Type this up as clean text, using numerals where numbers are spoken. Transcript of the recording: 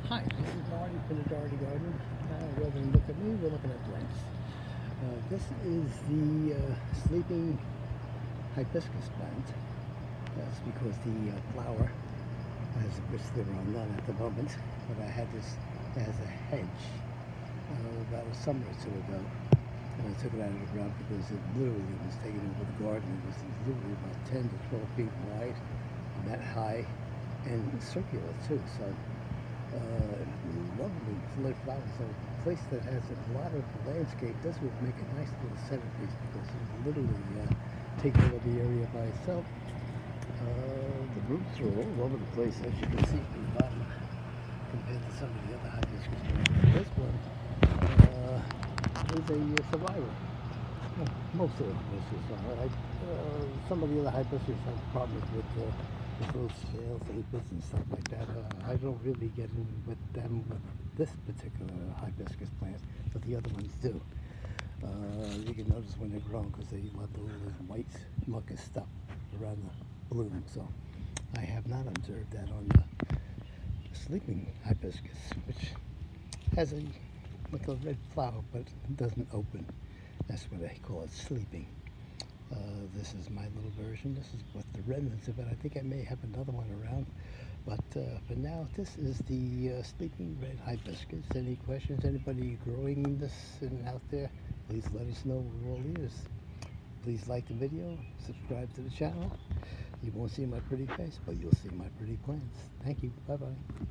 Hi, this is Marty from the Doherty Garden. Rather than look at me, we're looking at plants. This is the sleeping hibiscus plant. That's because the flower has a bristler on none at the moment, but I had this as a hedge about a summer or two ago. And I took it out of the ground because it literally was taking over the garden. It was literally about 10 to 12 feet wide, and that high, and circular too. So lovely lit flowers. So a place that has a lot of landscape, this would make a nice little centerpiece because it would literally take over the area by itself. The roots are all over the place, as you can see from the bottom, compared to some of the other hibiscus plants. This one is a survivor. Well, most of the hibiscus are. Some of the other hibiscus have problems with little scales, aphids, and stuff like that. I don't really get in with them with this particular hibiscus plant, but the other ones do. You can notice when they're grown because they let the little white mucus stuff around the bloom. So I have not observed that on the sleeping hibiscus, which has a like a red flower, but it doesn't open. That's what they call it, sleeping. This is my little version. This is what the remnants of it. I think I may have another one around, but for now, this is the sleeping red hibiscus. Any questions? Anybody growing this and out there? Please let us know. We're all ears. Please like the video, subscribe to the channel. You won't see my pretty face, but you'll see my pretty plants. Thank you. Bye-bye.